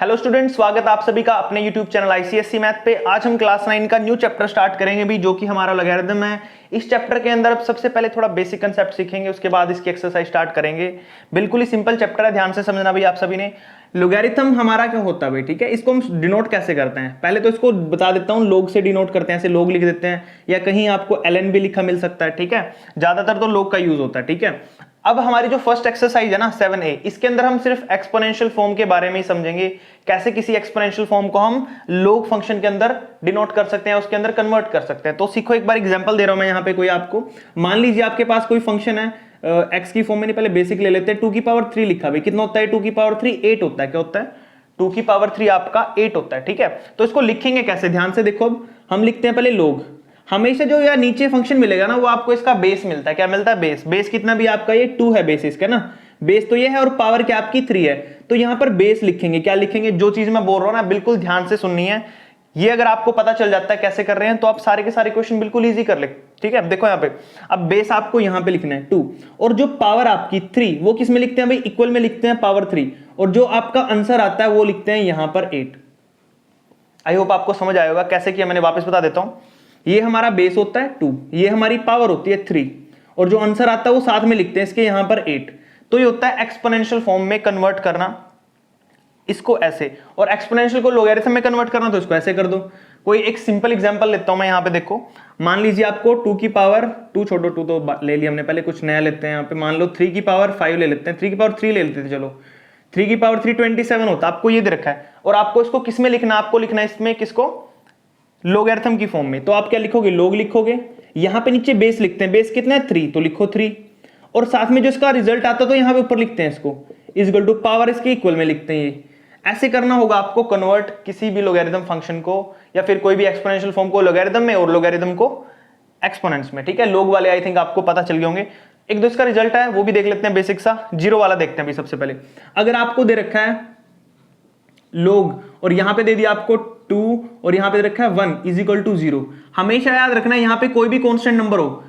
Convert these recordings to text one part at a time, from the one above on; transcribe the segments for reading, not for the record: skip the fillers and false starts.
Hello students, स्वागत आप सभी का अपने यूट्यूब चैनल आईसीएसई मैथ पे। आज हम क्लास 9 का न्यू चैप्टर स्टार्ट करेंगे भी, जो कि हमारा लॉगरिथम है। इस चैप्टर के अंदर अब सबसे पहले थोड़ा बेसिक कंसेप्ट सीखेंगे, उसके बाद इसकी एक्सरसाइज स्टार्ट करेंगे। बिल्कुल ही सिंपल चैप्टर है, ध्यान से समझना भाई आप सभी ने। लॉगरिथम हमारा क्या होता है भाई, ठीक है। इसको हम डिनोट कैसे करते हैं, पहले तो इसको बता देता हूँ। लोग से डिनोट करते हैं, ऐसे लोग लिख देते हैं, या कहीं आपको एलएन भी लिखा मिल सकता है, ठीक है। ज्यादातर तो लोग का यूज होता है, ठीक है। अब हमारी जो फर्स्ट एक्सरसाइज है ना 7A, इसके अंदर हम सिर्फ एक्सपोनेंशियल फॉर्म के बारे में ही समझेंगे। कैसे किसी एक्सपोनेंशियल फॉर्म को हम लॉग फंक्शन के अंदर डिनोट कर सकते हैं, उसके अंदर कन्वर्ट कर सकते हैं। तो सीखो, एक बार एग्जांपल दे रहा हूं मैं यहाँ पे कोई आपको। मान लीजिए आपके पास कोई फंक्शन है एक्स की फॉर्म में, नहीं पहले बेसिक ले लेते हैं। 2 की पावर 3 लिखा भाई, कितना होता है 2 की पावर 3? 8 होता है। क्या होता है? 2 की पावर 3 आपका 8 होता है, ठीक है। तो इसको लिखेंगे कैसे, ध्यान से देखो। अब हम लिखते हैं पहले लॉग। हमेशा जो यार नीचे फंक्शन मिलेगा ना, वो आपको इसका बेस मिलता है। क्या मिलता है? बेस। बेस कितना भी आपका ये 2 है बेस इसका ना, बेस तो ये है, और पावर क्या आपकी 3 है। तो यहां पर बेस लिखेंगे। क्या लिखेंगे? जो चीज मैं बोल रहा हूं ना, बिल्कुल ध्यान से सुननी है। ये अगर आपको पता चल जाता है कैसे कर रहे हैं, तो आप सारे के सारे क्वेश्चन बिल्कुल इजी कर ले, ठीक है। अब देखो यहाँ पे, अब बेस आपको यहां पे लिखना है 2, और जो पावर आपकी 3 वो किस में लिखते हैं भाई? इक्वल में लिखते हैं पावर 3, और जो आपका आंसर आता है वो लिखते हैं यहां पर 8। आई होप आपको समझ आएगा कैसे किया, मैंने वापस बता देता हूं। ये हमारा बेस होता है 2, ये हमारी पावर होती है 3, और जो आंसर आता है वो साथ में लिखते हैं इसके यहां पर 8। तो ये होता है एक्सपोनेंशियल फॉर्म में कन्वर्ट करना, इसको ऐसे। और एक्सपोनेंशियल को लॉगरिथम में कन्वर्ट करना, तो इसको ऐसे कर दो। कोई एक सिंपल एग्जांपल लेता हूं मैं यहाँ पे, देखो। मान लीजिए आपको 2 की पावर 2 छोड़ो, 2 तो ले लिया हमने, पहले कुछ नया लेते हैं यहाँ पे। मान लो 3 की पावर 5 ले लेते हैं, 3 की पावर 3 ले लेते थे, चलो। 3 की पावर 3 27 होता है, आपको ये दे रखा है। और आपको इसको किस में लिखना है? आपको लिखना है इसमें किसको? लॉगरिथम की फॉर्म में। तो आप क्या लिखोगे? लॉग लिखोगे। यहां पे नीचे बेस लिखते हैं, बेस कितना है 3, तो लिखो 3, और साथ में जो इसका रिजल्ट आता है तो यहां पे ऊपर लिखते हैं इसको इक्वल टू पावर इसके इक्वल में लिखते हैं। ये ऐसे करना होगा आपको कन्वर्ट किसी भी लॉगरिथम फंक्शन को, या फिर कोई भी एक्सपोनेंशियल फॉर्म को लॉगरिथम में, और लॉगरिथम को एक्सपोनेंट्स में, ठीक है। लॉग वाले आई थिंक आपको पता चल गए होंगे। एक दो इसका रिजल्ट है वो भी देख लेते हैं, बेसिक सा। जीरो वाला देखते हैं अभी सबसे पहले। अगर आपको दे रखा है लॉग, और यहां पे दे दिया आपको 2, और यहां पे दे रखा है 1 इज इक्वल टू 0, हमेशा याद रखना है यहां पे कोई भी कांस्टेंट नंबर हो,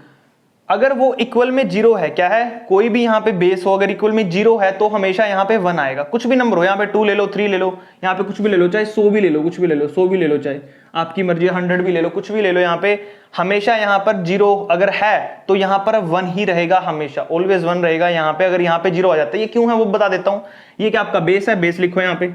अगर वो इक्वल में 0 है, क्या है, कोई भी यहां पे बेस हो, अगर इक्वल में 0 है तो हमेशा यहां पे 1 आएगा। कुछ भी नंबर हो, यहां पे 2 ले लो, 3 ले लो, यहां पे कुछ भी ले लो, चाहे 100 भी ले लो, कुछ भी ले लो, 100 भी ले लो, चाहे आपकी मर्जी, 100 भी ले लो, कुछ भी ले लो। यहां पे हमेशा यहां पर 0 अगर है तो यहां पर 1 ही रहेगा, हमेशा ऑलवेज 1 रहेगा यहां पे। अगर यहां पे 0 आ जाता है, ये क्यों है वो बता देता हूं। ये क्या आपका बेस है, बेस लिखो यहां पे।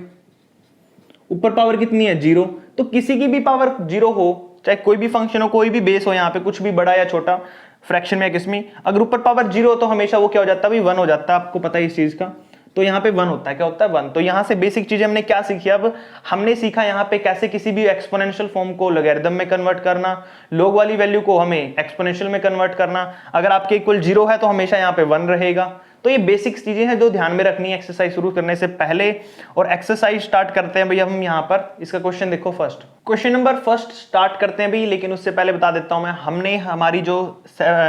ऊपर पावर कितनी है? 0। तो किसी की भी पावर 0 हो, चाहे कोई भी फंक्शन हो, कोई भी बेस हो, यहाँ पे कुछ भी बड़ा या छोटा, फ्रैक्शन में या किसमें, अगर ऊपर पावर 0 हो तो हमेशा वो क्या हो जाता है भाई? 1 हो जाता है। आपको पता है इस चीज का। तो यहाँ पे 1 होता है। क्या होता है? 1। तो यहाँ से बेसिक चीजें हमने क्या सीखी? अब हमने सीखा यहाँ पे कैसे किसी भी एक्सपोनेंशियल फॉर्म को लॉगरिथम में कन्वर्ट करना, लॉग वाली वैल्यू को हमें एक्सपोनेंशियल में कन्वर्ट करना। अगर आपके इक्वल 0 है तो हमेशा यहाँ पे 1 रहेगा। तो ये बेसिक चीजें हैं जो ध्यान में रखनी है एक्सरसाइज शुरू करने से पहले। और एक्सरसाइज स्टार्ट करते हैं भैया हम यहाँ पर। इसका क्वेश्चन देखो, first question number first start करते हैं भाई। लेकिन उससे पहले बता देता हूं मैं, हमने हमारी जो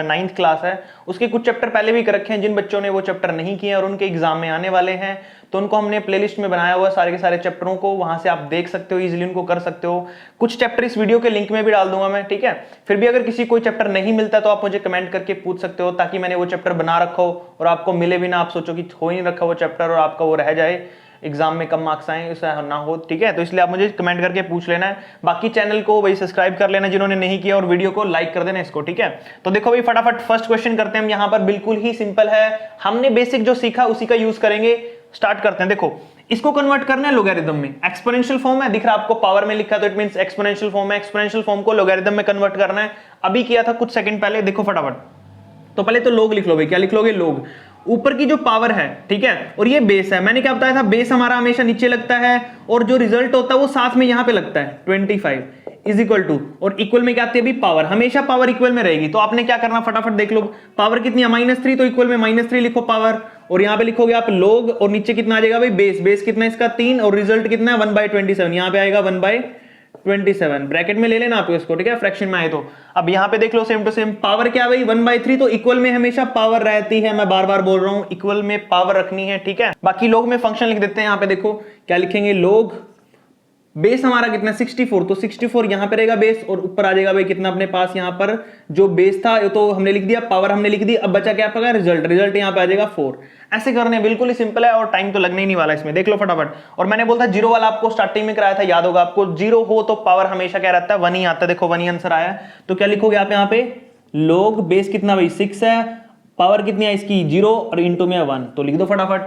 9th क्लास है उसके कुछ चैप्टर पहले भी कर रखे हैं। जिन बच्चों ने वो चैप्टर नहीं किए और उनके एग्जाम में आने वाले हैं, तो उनको हमने प्लेलिस्ट में बनाया हुआ सारे के सारे चैप्टरों को, वहां से आप देख सकते हो, इजीली उनको कर सकते हो। कुछ चैप्टर इस वीडियो के लिंक में भी डाल दूंगा मैं, ठीक है। फिर भी अगर किसी कोई चैप्टर नहीं मिलता तो आप मुझे कमेंट करके पूछ सकते हो, ताकि मैंने वो चैप्टर बना रखा हो और आपको मिले भी ना, आप सोचो कि हो ही नहीं रखा वो चैप्टर और आपका वो रह जाए, एग्जाम में कम मार्क्स आए, ऐसा ना हो, ठीक है। तो इसलिए आप मुझे कमेंट करके पूछ लेना है। बाकी चैनल को भाई सब्सक्राइब कर लेना जिन्होंने नहीं किया, और वीडियो को लाइक कर देना इसको, ठीक है। तो देखो भाई फटाफट फर्स्ट क्वेश्चन करते हैं हम। यहाँ पर बिल्कुल ही सिंपल है, हमने बेसिक जो सीखा उसी का यूज करेंगे। स्टार्ट करते हैं। देखो, इसको कन्वर्ट करना है लॉगरिथम में। एक्सपोनेंशियल फॉर्म है, दिख रहा है आपको, पावर में लिखा, तो इट मींस एक्सपोनेंशियल फॉर्म है। एक्सपोनेंशियल फॉर्म को लॉगरिथम में कन्वर्ट करना है। अभी किया था कुछ सेकंड पहले, देखो फटाफट। तो पहले तो लॉग लिख लो भाई। क्या लिख लोगे? लॉग। ऊपर की जो पावर है, ठीक है, और ये बेस है। मैंने क्या बताया था? बेस हमारा हमेशा नीचे लगता है, और जो रिजल्ट होता है वो साथ में यहां पे लगता है 25 इज इक्वल टू, और इक्वल में क्या आती है अभी? पावर। हमेशा पावर इक्वल में रहेगी। तो आपने क्या करना, फटाफट देख लो। पावर कितनी है? -3, तो इक्वल में -3 लिखो पावर, और यहां पे लिखोगे आप लॉग, और नीचे कितना आ जाएगा भाई? बेस। बेस कितना है इसका? 3, और रिजल्ट कितना है? 1/27। यहां पे आएगा 1/27, ब्रैकेट में ले लेना आप इसको, ठीक है, फ्रैक्शन में आए तो। अब यहां पे देख लो, सेम टू सेम। पावर क्या भाई? 1/3, तो इक्वल में हमेशा पावर रहती है। मैं बार बार बोल रहा हूं, इक्वल में पावर रखनी है, ठीक है। बाकी लॉग में फंक्शन लिख देते हैं। यहां पे देखो क्या लिखेंगे? लॉग बेस हमारा कितना 64, तो 64 यहां पे रहेगा बेस और ऊपर आ जाएगा भाई कितना अपने पास यहां पर जो बेस था तो हमने लिख दिया, पावर हमने लिख दी, अब बचा क्या आपका रिजल्ट, रिजल्ट यहां पे आ जाएगा 4। ऐसे करने बिल्कुल ही सिंपल है और टाइम तो लगने ही नहीं वाला इसमें, देख लो फटाफट। और मैंने बोला था जीरो वाला आपको स्टार्टिंग में कराया था, याद होगा आपको, जीरो हो तो पावर हमेशा क्या रहता है 1 ही आता है, देखो 1 ही आंसर आया। तो क्या लिखोगे आप यहाँ पे, लोग बेस कितना भाई 6 है, पावर कितनी है इसकी 0 और इंटू में 1, तो लिख दो फटाफट।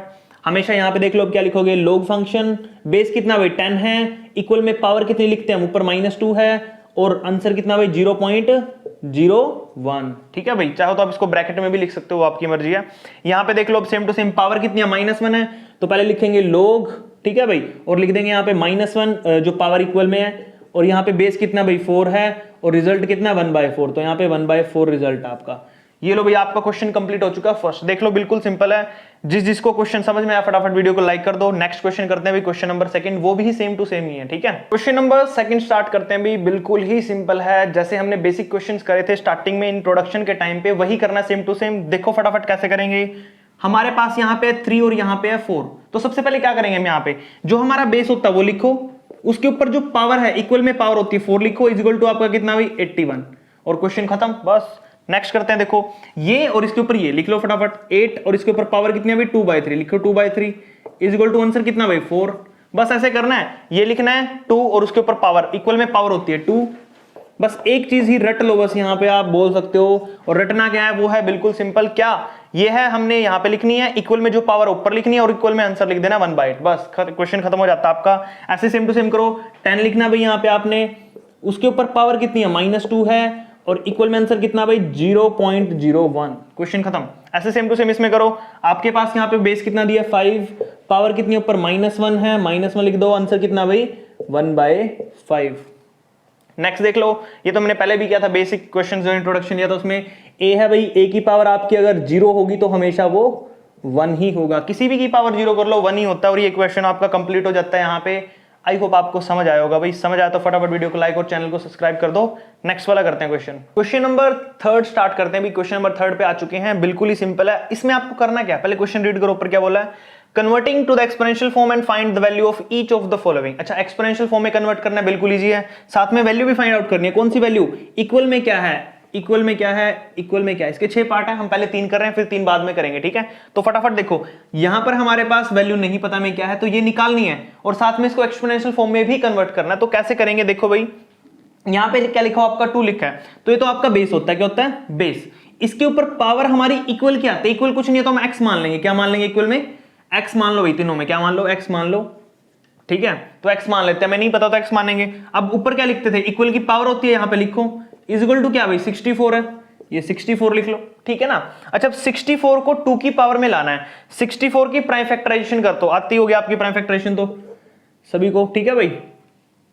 हमेशा यहां पे देख लो क्या लिखोगे, लोग फंक्शन बेस कितना भाई 10 है, इक्वल में पावर कितनी लिखते हैं ऊपर -2 है और आंसर कितना भाई 0.01। ठीक है भाई, चाहो तो आप इसको ब्रैकेट में भी लिख सकते हो, आपकी मर्जी है। यहां पे देख लो सेम टू सेम, पावर कितनी है -1 है, तो पहले लिखेंगे लोग, ठीक है भाई, और लिख देंगे यहाँ पे -1 जो पावर इक्वल में है, और यहाँ पे बेस कितना भाई 4 है और रिजल्ट कितना 1/4, तो यहाँ पे 1/4 रिजल्ट आपका। ये लो भैया आपका क्वेश्चन कंप्लीट हो चुका है फर्स्ट, देख लो बिल्कुल सिंपल है। जिसको क्वेश्चन समझ में आया फटाफट वीडियो को लाइक कर दो। नेक्स्ट क्वेश्चन करते हैं भाई क्वेश्चन नंबर सेकंड, वो भी सेम टू सेम ही है, ठीक है। क्वेश्चन नंबर सेकंड स्टार्ट करते हैं भाई, बिल्कुल ही सिंपल है, जैसे हमने बेसिक क्वेश्चंस करे थे स्टार्टिंग में इंट्रोडक्शन के टाइम पे, वही करना सेम टू सेम। देखो फटाफट कैसे करेंगे। हमारे पास यहाँ पे 3 और यहाँ पे है 4, तो सबसे पहले क्या करेंगे हम यहाँ पे जो हमारा बेस होता है वो लिखो, उसके ऊपर जो पावर है इक्वल में पावर होती है 4 लिखो, इज इक्वल टू आपका कितना भाई 81, और क्वेश्चन खत्म बस। नेक्स्ट करते हैं, देखो ये और इसके ऊपर ये लिख लो फटाफट 8 और इसके ऊपर पावर कितनी है भाई 2/3 लिखो, 2/3 इज इक्वल टू आंसर कितना भाई 4। बस ऐसे करना है, ये लिखना है 2 और उसके ऊपर पावर इक्वल में पावर होती है 2, बस एक चीज ही रट लो, बस यहाँ पे आप बोल सकते हो। और रटना क्या है वो है बिल्कुल सिंपल, क्या ये है हमने यहाँ पे लिखनी है इक्वल में जो पावर ऊपर लिखनी है और इक्वल में आंसर लिख देना 1/8, बस क्वेश्चन खत्म हो जाता है आपका। ऐसे सेम टू सेम करो, 10 लिखना भाई यहाँ पे आपने, उसके ऊपर पावर कितनी है -2 है और इक्वल में आंसर कितना भाई 0.01, क्वेश्चन खत्म। ऐसे सेम टू सेम इसमें करो, आपके पास यहाँ पे बेस कितना दिया 5, पावर कितनी ऊपर -1 है, -1 लिख दो, आंसर कितना भाई 1/5। नेक्स्ट देख लो, ये तो मैंने पहले भी किया था, बेसिक क्वेश्चन जो इंट्रोडक्शन दिया था उसमें ए है भाई, ए की पावर आपकी अगर 0 होगी तो हमेशा वो 1 ही होगा, किसी भी की पावर 0 कर लो 1 ही होता है, और ये क्वेश्चन आपका कंप्लीट हो जाता है यहाँ पे। आई होप आपको समझ आया होगा भाई, समझ आया तो फटाफट वीडियो को लाइक और चैनल को सब्सक्राइब कर दो। नेक्स्ट वाला करते हैं क्वेश्चन नंबर थर्ड स्टार्ट करते हैं भाई। क्वेश्चन नंबर थर्ड पे आ चुके हैं, बिल्कुल ही सिंपल है। इसमें आपको करना क्या है, पहले क्वेश्चन रीड करो, ऊपर क्या बोला है, converting to the exponential form and find the value of each of the following. अच्छा, एक्सपोनेंशियल फॉर्म में कन्वर्ट करना बिल्कुल ईजी है, साथ में वैल्यू भी फाइंड आउट करनी है। कौन सी वैल्यू, इक्वल में क्या है, इक्वल में क्या है, इक्वल में क्या है, इसके 6 पार्ट है, हम पहले 3 कर रहे हैं फिर 3 बाद में करेंगे, ठीक है। तो फटाफट देखो, यहां पर हमारे पास वैल्यू नहीं पता में क्या है, तो ये निकालनी है और साथ में इसको एक्सपोनेंशियल फॉर्म में भी कन्वर्ट करना है। तो कैसे करेंगे, देखो भाई यहां पे क्या लिखा हो आपका 2 लिखा है, तो ये तो आपका बेस होता है, क्या होता है बेस। इसके ऊपर पावर हमारी इक्वल क्या आती है, इक्वल कुछ नहीं है तो हम एक्स मान लेंगे, क्या मान लेंगे इक्वल में एक्स मान लो भाई, तीनों में क्या मान लो एक्स मान लो, ठीक है। तो एक्स मान लेते हैं, मैं नहीं पता तो एक्स मानेंगे। अब ऊपर क्या लिखते थे, इक्वल की पावर होती है, यहां पे लिखो इज इक्वल टू क्या भाई 64 है, ये 64 लिख लो, ठीक है ना। अच्छा, 64 को 2 की पावर में लाना है, 64 की प्राइम फैक्टराइजेशन कर दो, आती होगी आपकी प्राइम फैक्टराइजेशन तो सभी को, ठीक है भाई,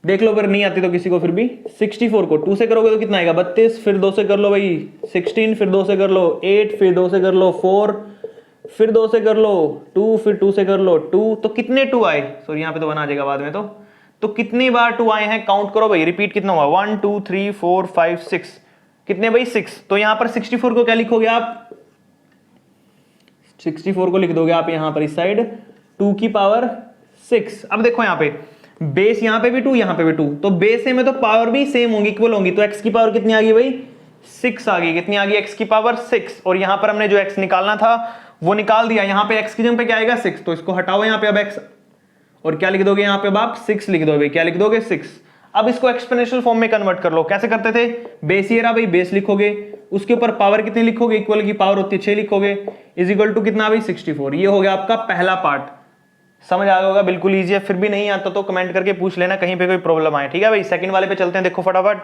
देख लो, अगर नहीं आती तो किसी को, फिर भी 64 को 2 से करोगे तो कितना आएगा 32, फिर 2 से कर लो भाई 16, फिर 2 से कर लो 8, फिर 2 से कर लो 4, फिर 2 से कर लो 2, फिर 2 से कर लो 2, तो कितने 2 आए, सॉरी यहाँ पे तो 1 आ जाएगा बाद में, तो कितनी बार 2 आए हैं काउंट करो भाई, रिपीट कितना हुआ 1 2 3 4 5 6, कितने भाई 6। तो यहां पर 64 को क्या लिखोगे आप, 64 को लिख दोगे आप यहां पर इस साइड 2 की पावर 6। अब देखो यहां पे बेस, यहां पे भी 2 यहां पे भी 2, तो बेस में तो पावर भी सेम होंगी, इक्वल होंगी, तो x की पावर कितनी आ गई भाई 6 आ गई, कितनी आ गई x की पावर 6। और यहां पर हमने जो x निकालना था वो निकाल दिया, यहां पे x की जगह पे क्या आएगा 6, तो इसको हटाओ यहां पे अब x, और क्या लिख दोगे यहां पे अब आप 6 लिख दोगे, क्या लिख दोगे 6। अब इसको एक्सपोनेंशियल फॉर्म में कन्वर्ट कर लो, कैसे करते थे, बेस ये रहा भाई, बेस लिखोगे, उसके ऊपर पावर कितनी लिखोगे, इक्वल की पावर होती है 6 लिखोगे, इज इक्वल टू कितना भाई 64। ये हो गया आपका पहला पार्ट, समझ आ गया होगा, बिल्कुल ईजी है। फिर भी नहीं आता तो कमेंट करके पूछ लेना कहीं पे कोई प्रॉब्लम आए, ठीक है भाई। सेकंड वाले पे चलते हैं, देखो फटाफट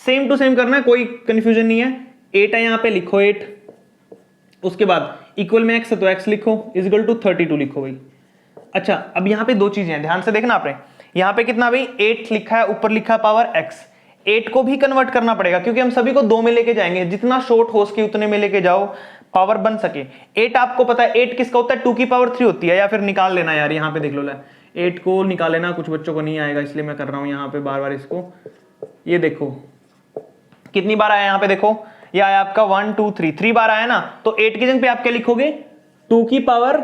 सेम टू सेम करना है, कोई कंफ्यूजन नहीं है। 8 है यहाँ पे, लिखो 8, उसके बाद इक्वल में x है तो x लिखो, इज इक्वल टू 32 लिखो भाई। अच्छा, अब यहाँ पे 2 चीजें हैं, ध्यान से देखना आपने, यहाँ पे कितना भाई 8 लिखा है, ऊपर लिखा है पावर x, 8 को भी कन्वर्ट करना पड़ेगा क्योंकि हम सभी को 2 में लेके जाएंगे, जितना शॉर्ट हो सके उतने में लेके जाओ, पावर बन सके। 8 आपको पता है 8 किसका होता है, 2 की पावर 3 होती है, या फिर निकाल लेना यार, यहाँ पे देख लो, 8 को निकाल लेना, कुछ बच्चों को नहीं आएगा इसलिए मैं कर रहा हूँ यहाँ पे बार बार इसको। ये देखो कितनी बार आया यहाँ पे, देखो ये आया आपका 1 2 3 बार आया ना, तो 8 की जगह पे आप क्या लिखोगे 2 की पावर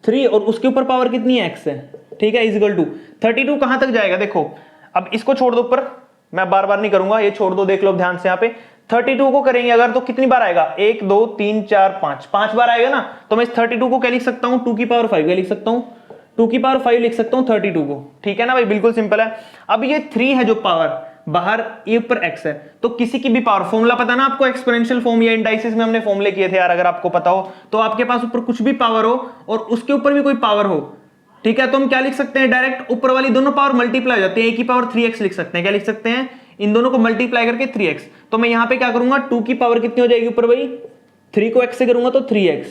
3 और उसके ऊपर पावर कितनी है x है, ठीक है, इजिकल टू 32 कहां तक जाएगा देखो, अब इसको छोड़ दो ऊपर, मैं बार बार नहीं करूंगा, ये छोड़ दो, देख लो ध्यान से यहाँ पे 32 को करेंगे अगर तो कितनी बार आएगा, 1 2 3 4 5, 5 बार आएगा ना, तो मैं इस 32 को क्या लिख सकता हूं, 2 की पावर 5 क्या लिख सकता हूं, 2 की पावर 5 लिख सकता हूं 32 को, ठीक है ना भाई, बिल्कुल सिंपल है। अब ये 3 है जो पावर बाहर, ये ऊपर x है, तो किसी की भी पावर, फॉर्मूला पता ना आपको, एक्सपोनेंशियल फॉर्म या इंडाइसिस में हमने फॉर्मूले किए थे यार, अगर आपको पता हो तो, आपके पास ऊपर कुछ भी पावर हो और उसके ऊपर भी कोई पावर हो, ठीक है, तो हम क्या लिख सकते हैं, डायरेक्ट ऊपर वाली दोनों पावर मल्टीप्लाई हो जाती है, a की पावर 3x लिख सकते हैं, क्या लिख सकते हैं, इन दोनों को मल्टीप्लाई करके 3x, तो मैं यहां पे क्या करूंगा, 2 की पावर कितनी हो जाएगी ऊपर भाई, 3 को x से करूंगा तो 3x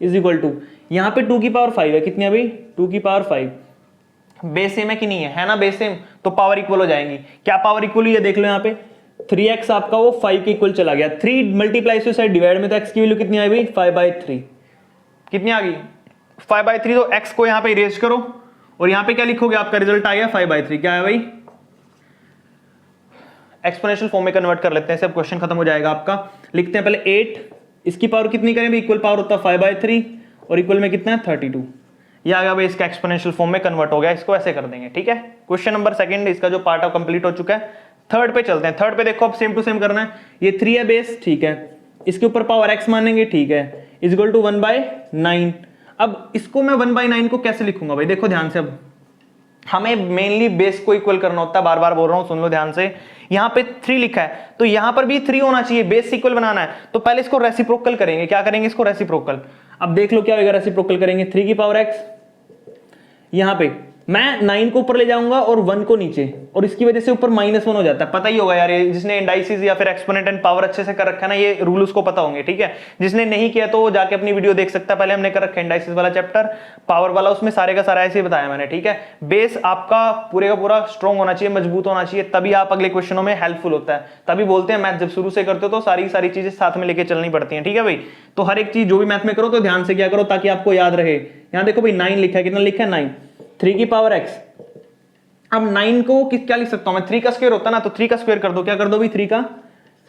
इज इक्वल टू, यहां पे 2 की पावर 5 है, कितनी है भाई, 2 की पावर 5, बेस सेम है कि नहीं है ना, बेस सेम, तो पावर इक्वल हो जाएंगी, क्या पावर इक्वल हुई है देख लो यहाँ पे, 3x आपका वो 5 के इक्वल चला गया, 3 मल्टीप्लाई से साइड डिवाइड में, तो x की वैल्यू कितनी आई भाई, 5/3, कितनी आ गई 5/3, तो x को यहाँ पे इरेज करो और यहाँ पे क्या लिखोगे, आपका रिजल्ट आ गया 5/3, क्या है भाई, एक्सपोनेंशियल फॉर्म में कन्वर्ट कर लेते हैं, सब क्वेश्चन खत्म हो जाएगा आपका। लिखते हैं पहले 8, इसकी पावर कितनी करें, इक्वल पावर होता है 5/3 और इक्वल में कितना है 32, ये आ गया भाई, इसका एक्सपोनेंशियल फॉर्म में कन्वर्ट हो गया, इसको ऐसे कर देंगे, ठीक है। क्वेश्चन नंबर 2 इसका जो पार्ट ऑफ कंप्लीट हो चुका है। थर्ड पे चलते हैं, थर्ड पे देखो अब सेम टू सेम करना है, ये 3 है बेस, ठीक है, इसके ऊपर पावर x मानेंगे, ठीक है, इज इक्वल टू 1/9। अब इसको मैं 1/9 को कैसे लिखूंगा भाई, देखो ध्यान से, अब हमें मेनली बेस को इक्वल करना होता है, बार बार बोल रहा हूं, सुन लो ध्यान से, यहां पे 3 लिखा है तो यहां पर भी 3 होना चाहिए, बेस इक्वल बनाना है, तो पहले इसको रेसिप्रोकल करेंगे, क्या करेंगे इसको रेसिप्रोकल, अब देख लो क्या होगा, रेसिप्रोकल करेंगे, 3 की पावर x, यहां पे मैं 9 को ऊपर ले जाऊंगा और 1 को नीचे, और इसकी वजह से ऊपर -1 हो जाता है, पता ही होगा यार, ये जिसने इंडाइसिस या फिर एक्सपोनेंट एंड पावर अच्छे से कर रखा है ना, ये रूल उसको पता होंगे, ठीक है, जिसने नहीं किया तो जाके अपनी वीडियो देख सकता है, पहले हमने कर रखा है इंडाइसिस वाला चैप्टर, पावर वाला, उसमें सारे का सारा ऐसे ही बताया मैंने, ठीक है। बेस आपका पूरे का पूरा स्ट्रॉन्ग होना चाहिए, मजबूत होना चाहिए, तभी आप अगले क्वेश्चनों में हेल्पफुल होता है, तभी बोलते हैं मैथ जब शुरू से करते हो तो सारी चीजें साथ में लेके चलनी पड़ती है, ठीक है भाई, तो हर एक चीज जो भी मैथ में करो तो ध्यान से क्या करो ताकि आपको याद रहे। यहाँ देखो भाई 9 लिखा है, कितना लिखा है 9, 3 की पावर x, अब 9 को क्या लिख सकता हूं मैं, 3 का स्क्वायर होता ना, तो 3 का स्क्वायर कर दो, क्या कर दो भाई 3 का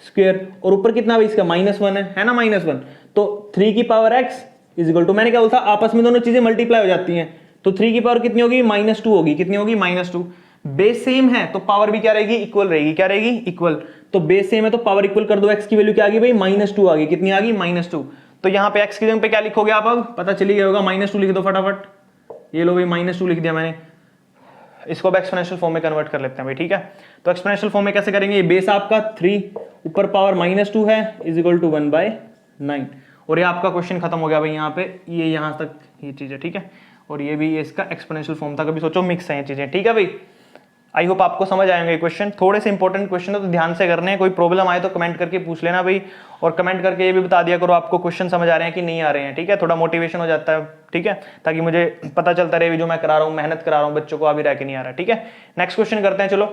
स्क्वायर, और ऊपर कितना भाई इसका -1 है ना, -1, तो 3 की power x is equal to, मैंने क्या बोला था, आपस में दोनों चीजें मल्टीप्लाई हो जाती हैं, तो 3 की पावर कितनी होगी, -2 होगी, कितनी होगी -2, बेस सेम है तो पावर भी क्या रहेगी, इक्वल रहेगी, क्या रहेगी इक्वल, तो बेस सेम है तो पावर इक्वल कर दो, x की वैल्यू क्या आ गई भाई -2 आ गई, कितनी आ गई -2, तो यहाँ पे x की जगह पे क्या लिखोगे आप, अब पता चली गया होगा, -2 लिख दो फटाफट, ये लो भाई -2 लिख दिया मैंने, इसको अब एक्सपोनेंशियल फॉर्म में कन्वर्ट कर लेते हैं भाई, ठीक है, तो एक्सपोनेंशियल फॉर्म में कैसे करेंगे, ये बेस आपका 3 ऊपर पावर -2 है इज इक्वल टू 1/9, और ये आपका क्वेश्चन खत्म हो गया भाई, यहाँ पे ये यहाँ तक ये चीज है, ठीक है, और ये भी इसका एक्सपोनेंशियल फॉर्म था, कभी सोचो मिक्स है ये चीजें, ठीक है भाई। आई होप आपको समझ आएंगे क्वेश्चन, थोड़े से इंपॉर्टेंट क्वेश्चन है तो ध्यान से करने हैं, कोई प्रॉब्लम आए तो कमेंट करके पूछ लेना भाई, और कमेंट करके ये भी बता दिया करो आपको क्वेश्चन समझ आ रहे हैं कि नहीं आ रहे हैं, ठीक है, थोड़ा मोटिवेशन हो जाता है, ठीक है, ताकि मुझे पता चलता रहे जो मैं करा रहा हूँ, मेहनत करा रहा हूँ बच्चों को, अभी रह के नहीं आ रहा, ठीक है। नेक्स्ट क्वेश्चन करते हैं, चलो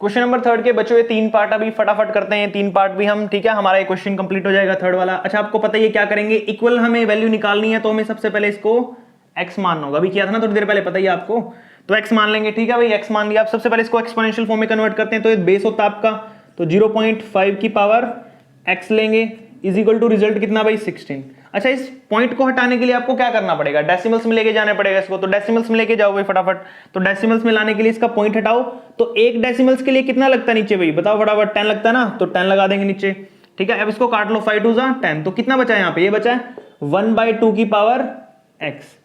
क्वेश्चन नंबर 3 के बच्चों, ये 3 पार्ट अभी फटाफट करते हैं, ये 3 पार्ट भी हम, ठीक है, हमारा ये क्वेश्चन कंप्लीट हो जाएगा थर्ड वाला। अच्छा आपको पता है ये क्या करेंगे, इक्वल हमें वैल्यू निकालनी है, तो हमें सबसे पहले इसको x मानना होगा, अभी किया था ना थोड़ी देर पहले, पता ही आपको, तो x मान लेंगे, ठीक है भाई, x मान लिया, आप सबसे पहले इसको एक्सपोनेंशियल फॉर्म में कन्वर्ट करते हैं, तो ये बेस होता है आपका, तो 0.5 की पावर x लेंगे इज इक्वल टू रिजल्ट कितना भाई 16। अच्छा इस पॉइंट को हटाने के लिए आपको क्या करना पड़ेगा, डेसिमल्स में लेके जाने पड़ेगा इसको, तो डेसिमल्स में लेके जाओ भाई फटाफट, तो डेसिमल्स में लाने के लिए इसका पॉइंट हटाओ, तो एक डेसिमल्स के लिए कितना लगता है नीचे भाई, बताओ फटाफट, 10 लगता है ना, तो 10 लगा देंगे नीचे, ठीक है। अब इसको काट लो, 5 2 10, तो कितना बचा है यहाँ पे, ये बचा है 1/2 की पावर x।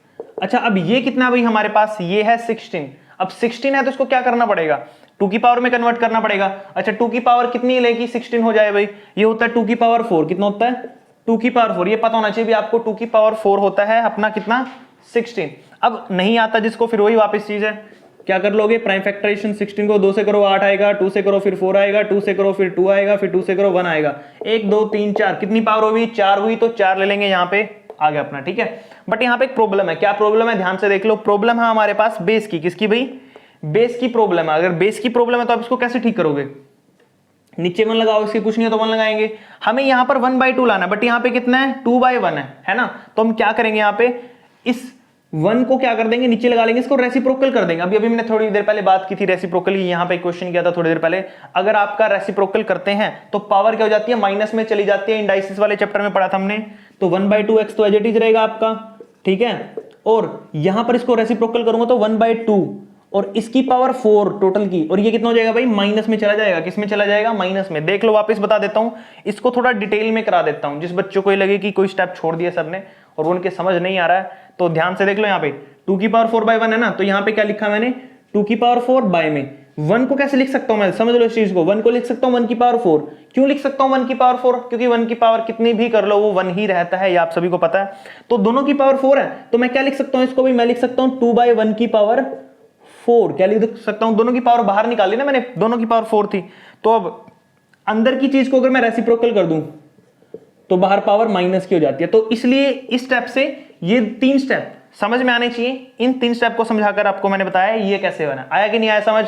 अच्छा अब ये कितना भाई हमारे पास, ये है 16, अब 16 है तो इसको क्या करना पड़ेगा, 2 की पावर में कन्वर्ट करना पड़ेगा। अच्छा 2 की पावर कितनी लेगी 16 हो जाए भाई, ये होता है 2 की पावर 4, कितना होता है 2 की पावर 4, ये पता होना चाहिए भी आपको, 2 की पावर 4 होता है अपना कितना 16। अब नहीं आता जिसको, फिर वही वापस चीज है, क्या कर लोगे, प्राइम फैक्टराइजेशन, 16 को 2 से करो 8 आएगा, 2 से करो फिर 4 आएगा, 2 से करो फिर 2 आएगा, फिर 2 से करो 1 आएगा, 1 2 3 4, कितनी पावर हुई 4 हुई, तो 4 ले लेंगे यहाँ पे, आ गया अपना, ठीक है। बट यहाँ पे एक प्रॉब्लम है, क्या प्रॉब्लम है ध्यान से देख लो, प्रॉब्लम है हमारे पास बेस की, किसकी भाई, बेस की प्रॉब्लम है। अगर बेस की प्रॉब्लम है तो आप इसको कैसे ठीक करोगे, नीचे 1 लगाओ, इसकी कुछ नहीं है तो 1 लगाएंगे, हमें यहाँ पर 1/2 लाना है, बट यहाँ पे कितना है 2/1 है ना, तो हम क्या करेंगे यहाँ पे, इस 1 को क्या कर देंगे, नीचे लगा लेंगे, इसको रेसिप्रोकल कर देंगे। अभी मैंने थोड़ी देर पहले बात की थी रेसिप्रोकल की, यहाँ पे क्वेश्चन किया था थोड़ी देर पहले, अगर आपका रेसिप्रोकल करते हैं तो पावर क्या हो जाती है, माइनस में चली जाती है, इंडाइसिस वाले चैप्टर में पढ़ा था हमने, तो 1/2x तो एज इट इज रहेगा आपका, ठीक है, और यहां पर इसको रेसिप्रोकल करूंगा तो 1/2 और इसकी पावर 4 टोटल की, और ये कितना हो जाएगा भाई, माइनस में चला जाएगा। किस में चला जाएगा, माइनस में। देख लो वापस बता देता हूं, इसको थोड़ा डिटेल में करा देता हूं, जिस बच्चों को ये लगे कि कोई स्टेप छोड़ दिया सर ने और उनके समझ नहीं आ रहा है तो ध्यान से देख लो। यहाँ पे 2 की पावर 4/1 है ना, तो यहाँ पे क्या लिखा मैंने, 2 की पावर 4 बाय में 1 को कैसे लिख सकता हूं मैं, समझ लो इस चीज को। 1 को लिख सकता हूं 1 की पावर 4। क्यों लिख सकता हूं 1 की पावर 4, क्योंकि 1 की पावर कितनी भी कर लो वो 1 ही रहता है, ये आप सभी को पता है। तो दोनों की पावर 4 है, तो मैं क्या लिख सकता हूं इसको भी, मैं लिख सकता हूं 2/1 की पावर 4। क्या लिख सकता हूं, दोनों की पावर बाहर निकाली ना मैंने, दोनों की पावर 4 थी। तो अब अंदर की चीज को अगर मैं रेसिप्रोकल कर दूं तो बाहर पावर माइनस की हो जाती है। तो इसलिए इस स्टेप से ये 3 स्टेप समझ में आने चाहिए। इन 3 स्टेप को समझाकर आपको मैंने बताया ये कैसे बना। आया कि नहीं आया समझ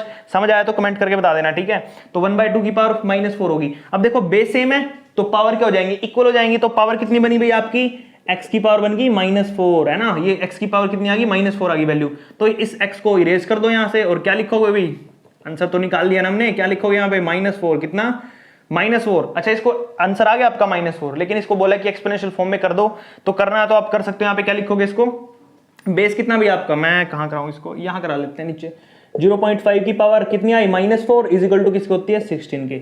आया तो कमेंट करके बता देना, ठीक है। तो 1/2 की पावर -4 होगी। अब देखो बेस सेम है तो पावर क्या हो जाएंगी, इक्वल हो जाएंगी। तो पावर कितनी बनी भाई आपकी, x की पावर बन गई -4, है ना। ये x की पावर कितनी आ गई, -4 आ गई वैल्यू। तो इस x को इरेज कर दो यहां से, और क्या लिखोगे भाई, आंसर तो निकाल दिया ना हमने। क्या लिखोगे यहाँ पे, -4 कितना, -4। अच्छा इसको आंसर आ गया आपका -4, लेकिन इसको बोला कि एक्सपोनेंशियल फॉर्म में कर दो, तो करना है तो आप कर सकते हो। यहाँ पे क्या लिखोगे इसको, बेस कितना भी आपका, मैं कहां कराऊं इसको, यहां करा लेते हैं नीचे। 0.5 की पावर कितनी आई, -4 इज इक्वल टू किसकी होती है, 16 के।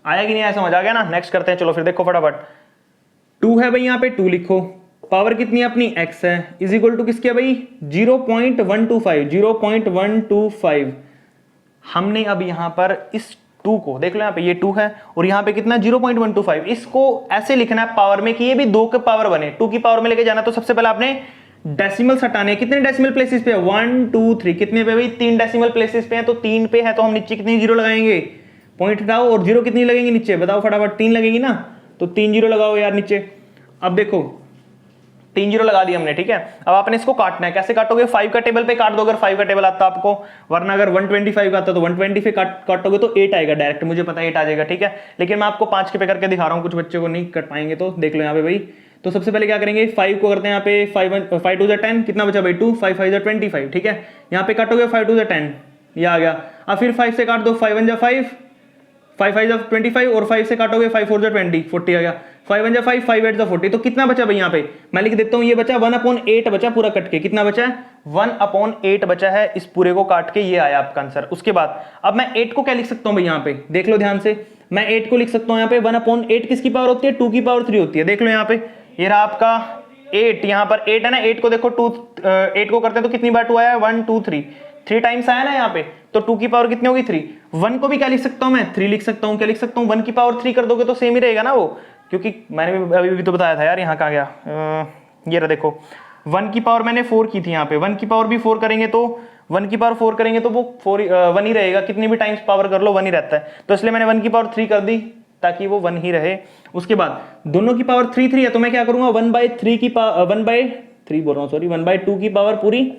आया कि नहीं आया, समझ आ गया ना। नेक्स्ट करते हैं, चलो फिर देखो फटाफट। 2 है भाई यहाँ पे, 2 लिखो। पावर कितनी है अपनी, x है, इज इक्वल टू किसकी है भाई, 0.125। हमने अब यहां पर इस 2 को देख लो, यहाँ पे ये 2 है और यहाँ पे कितना 0.125। इसको ऐसे लिखना है पावर में कि ये भी 2 के पावर बने। 2 की पावर में लेके जाना, तो सबसे पहले आपने डेसिमल हटाने। कितने डेसिमल प्लेसेस पे है, 1 2 3, कितने पे भाई, 3 डेसिमल प्लेसेस पे है। तो 3 पे है तो हम नीचे कितनी जीरो लगाएंगे, पॉइंट हटाओ, और जीरो कितनी लगेंगी नीचे, बताओ फटाफट, 3 लगेगी ना। तो 3 जीरो लगाओ यार नीचे। अब देखो 3 जीरो लगा दिया हमने, ठीक है। अब आपने इसको काटना है, कैसे काटोगे, 5 का टेबल पे काट दो अगर 5 का टेबल आता आपको, वरना अगर 125 का आता तो 120 पे काटोगे तो 8 आएगा डायरेक्ट, मुझे पता है 8 आ जाएगा, ठीक है। लेकिन मैं आपको 5 के पे करके दिखा रहा हूँ, कुछ बच्चों को नहीं कट पाएंगे तो देख लो यहाँ पे भाई। तो सबसे पहले क्या करेंगे, 5 को करते हैं यहाँ पे, 5 2 10, कितना बचा भाई 2, 5 5 25, ठीक है। यहाँ पे काटोगे 5 2 10, ये आ गया। अब फिर 5 से काट दो, 5 1 5, 5 5 25, और 5 से काटोगे 5 4 20, 40 आ गया। 5 1 5, 5 8 40। तो कितना बचा भाई यहाँ पे, मैं लिख देता हूँ, ये बचा 1/8 बचा पूरा कट के। कितना बचा है, 1/8 बचा है इस पूरे को काट के, ये आया आपका आंसर। उसके बाद अब मैं 8 को क्या लिख सकता हूँ भाई, यहाँ पे देख लो ध्यान से। मैं 8 को लिख सकता हूँ यहाँ पे 1/8 किसकी पावर होती है, 2 की पावर 3 होती है। देख लो यहाँ पे, ये रहा आपका 8, यहाँ पर 8 है ना। 8 को देखो 8 को करते हैं तो कितनी बार 2 आया, 1 2 3 टाइम्स आया ना यहाँ पे। तो 2 की पावर कितनी होगी, 3। 1 को भी क्या लिख सकता हूँ मैं, 3 लिख सकता हूँ। क्या लिख सकता हूँ, 1 की पावर 3 कर दोगे तो सेम ही रहेगा ना वो, क्योंकि मैंने अभी भी तो बताया था यार। यहाँ कहाँ गया, ये रहा देखो, 1 की पावर मैंने 4 की थी यहाँ पे। 1 की पावर भी 4 करेंगे तो 1 की पावर 4 करेंगे तो वो 1 ही रहेगा, कितनी भी टाइम्स पावर कर लो 1 ही रहता है। तो इसलिए मैंने 1 की पावर 3 कर दी ताकि वो 1 ही रहे। उसके बाद दोनों की पावर 3 3 है, तो मैं क्या करूंगा, 1/3 की 1/3 बोल रहा हूँ सॉरी, 1/2 की पावर पूरी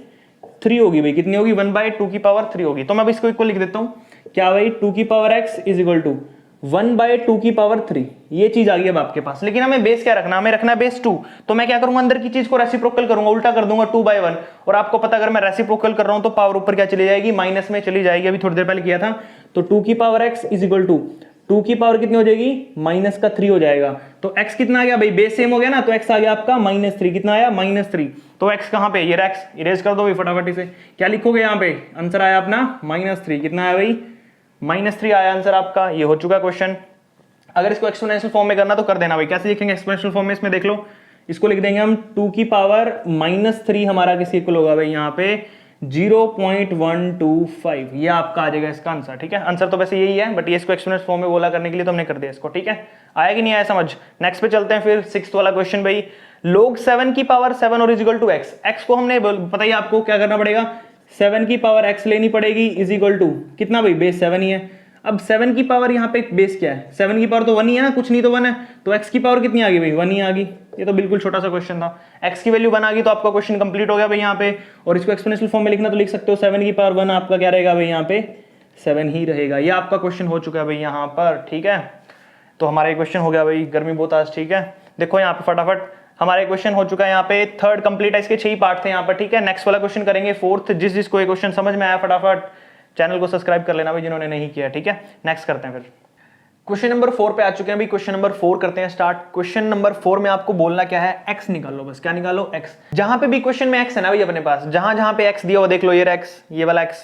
3 होगी भाई, कितनी होगी, 1/2 की पावर 3 होगी। तो मैं अब इसको इक्वल लिख देता हूँ, क्या भाई, 2 की power x is equal to 1/2 की पावर 3। ये चीज आ गई अब आपके पास। लेकिन हमें बेस क्या रखना, हमें रखना है बेस 2। तो मैं क्या करूंगा, अंदर की चीज को रेसिप्रोकल करूंगा, उल्टा कर दूंगा 2/1। और आपको पता अगर मैं रेसिप्रोकल कर रहा हूं तो पावर ऊपर क्या चली जाएगी, माइनस में चली जाएगी। अभी थोड़ी देर पहले किया था। तो 2 की power x is equal to 2 की पावर कितनी हो जाएगी, -3 हो जाएगा। तो x कितना आ गया भाई, बेस सेम हो गया ना, तो x आ गया आपका -3। कितना आया, -3। तो x कहां पे, ये x इरेज कर दो भाई फटाफट से। क्या लिखोगे यहाँ पे, आंसर आया अपना -3। कितना आया भाई, -3 आया आंसर आपका। ये हो चुका क्वेश्चन। अगर इसको एक्सपोनेंशियल फॉर्म में करना तो कर देना भाई। कैसे लिखेंगे एक्सपोनेंशियल फॉर्म में, इसमें देख लो, इसको लिख देंगे हम 2 की पावर -3 हमारा किसके इक्वल होगा भाई, यहाँ पे 0.125। ये आपका आ जाएगा इसका आंसर, ठीक है। आंसर तो वैसे यही है, बट ये इसको एक्सपोनेंशियल फॉर्म में बोला करने के लिए तो हमने कर दिया इसको, ठीक है। आया कि नहीं आया समझ। नेक्स्ट पे चलते हैं फिर, 6th वाला क्वेश्चन भाई। log 7 की पावर 7 और is equal to x। x को हमने पता ही आपको क्या करना पड़ेगा, 7 की पावर x लेनी पड़ेगी, इज इक्वल टू कितना भाई, बेस 7 ही है। अब 7 की पावर यहाँ पे बेस क्या है, 7 की पावर तो 1 ही है ना, कुछ नहीं तो 1 है। तो x की पावर कितनी आ गई भाई, 1 ही आ गई। ये तो बिल्कुल छोटा सा क्वेश्चन था। x की वैल्यू 1 आ गई तो आपका क्वेश्चन कंप्लीट हो गया भाई यहाँ पे। और इसको एक्सपोनेंशियल फॉर्म में लिखना तो लिख सकते हो, 7 की पावर 1 आपका क्या रहेगा भाई, यहाँ पे 7 ही रहेगा। ये आपका क्वेश्चन हो चुका है भाई यहाँ पर, ठीक है। तो हमारा ये क्वेश्चन हो गया भाई, गर्मी बहुत आज, ठीक है। देखो यहाँ पे फटाफट हमारा क्वेश्चन हो चुका है यहाँ पे, 3rd कंप्लीट है, इसके 6 ही पार्ट थे यहाँ पर, ठीक है। नेक्स्ट वाला क्वेश्चन करेंगे 4th। जिसको ये क्वेश्चन समझ में आया फटाफट चैनल को सब्सक्राइब कर लेना भाई जिन्होंने नहीं किया, ठीक है। नेक्स्ट करते हैं फिर। क्वेश्चन नंबर 4 पे आ चुके हैं अभी। क्वेश्चन नंबर 4 करते हैं स्टार्ट। क्वेश्चन नंबर 4 में आपको बोलना क्या है, x निकालो, बस क्या निकालो, x। जहां पे भी क्वेश्चन में x है ना भाई अपने पास, जहां जहां पे x दिया हुआ देख लो, ये x, ये वाला x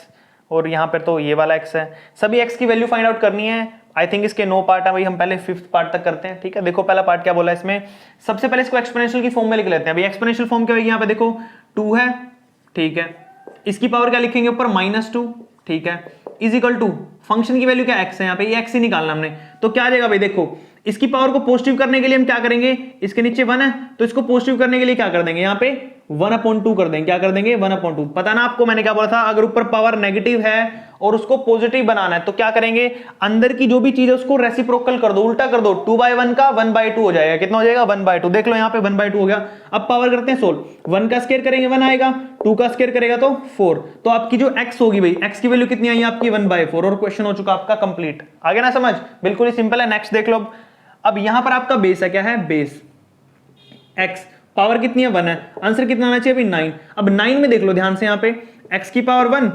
और यहाँ पे तो ये वाला x है, सभी x की वैल्यू फाइंड आउट करनी है। आई थिंक इसके 9 पार्ट है भाई, हम पहले 5th पार्ट तक करते हैं, ठीक है। देखो पहला पार्ट क्या बोला इसमें, सबसे पहले इसको एक्सपोनेंशियल की फॉर्म में लिख लेते हैं। अभी एक्सपोनेंशियल फॉर्म क्या होगी, यहाँ पे देखो 2 है, ठीक है, इसकी पावर क्या लिखेंगे ऊपर, -2, ठीक है, इज इक्वल टू फंक्शन की वैल्यू क्या x है, यहाँ पे ये x ही निकालना हमने। तो क्या आ जाएगा भाई, देखो इसकी पावर को पॉजिटिव करने के लिए हम क्या करेंगे, इसके नीचे 1 है तो इसको पॉजिटिव करने के लिए क्या कर देंगे, यहाँ पे 1/2 कर देंगे। क्या कर देंगे, 1/2। पता ना आपको मैंने क्या बोला था, अगर ऊपर पावर नेगेटिव है और उसको पॉजिटिव बनाना है तो क्या करेंगे, अंदर की जो भी चीज है उसको रेसिप्रोकल कर दो, उल्टा कर दो, 2/1 का 1/2 हो जाएगा। कितना हो जाएगा, 1/2। देख लो यहाँ पे 1/2 हो गया। अब पावर करते हैं सोल्व, 1 का स्क्वायर करेंगे 1 आएगा, 2 का स्क्वायर करेगा तो 4। तो आपकी जो x होगी भाई, x की वैल्यू कितनी आई आपकी 1/4 और क्वेश्चन हो चुका आपका कंप्लीट। आगे ना समझ, बिल्कुल ही सिंपल है। नेक्स्ट देख लो। अब यहां पर आपका बेस है, क्या है, बेस x, पावर कितनी है 1 है, आंसर कितना आना चाहिए अभी 9। अब 9 में देख लो ध्यान से, यहाँ पे x की पावर 1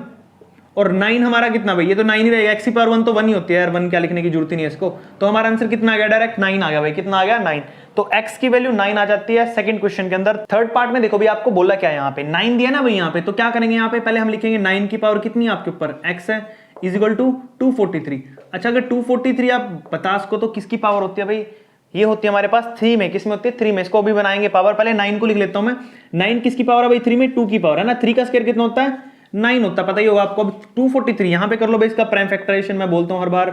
और 9 हमारा कितना भाई, ये तो 9 ही रहेगा, x की पावर 1 तो 1 ही होती है यार, 1 क्या लिखने की जरूरत ही नहीं है इसको। तो हमारा आंसर कितना आ गया, डायरेक्ट 9 आ गया भाई। कितना आ गया, 9। तो x की वैल्यू 9 आ जाती है सेकंड क्वेश्चन के अंदर। थर्ड पार्ट में देखो भी आपको बोला क्या है, यहाँ पे 9 दिया ना भाई, यहाँ पे तो क्या करेंगे, यहाँ पे पहले हम लिखेंगे 9 की पावर कितनी है आपके ऊपर, x है, इज इक्वल टू 243। अच्छा अगर 243 आप बता सको तो किसकी पावर होती है भाई, ये होती है हमारे पास 3 में। किस में होती है, 3 में। इसको भी बनाएंगे पावर, पहले 9 को लिख लेता हूं मैं। 9 किसकी पावर है भाई, 3 में 2 की पावर है ना, 3 का स्क्वायर कितना होता है, 9 होता है, पता ही होगा आपको। अब 243 यहां पे कर लो भाई, इसका प्राइम फैक्टराइजेशन मैं बोलता हूं हर बार,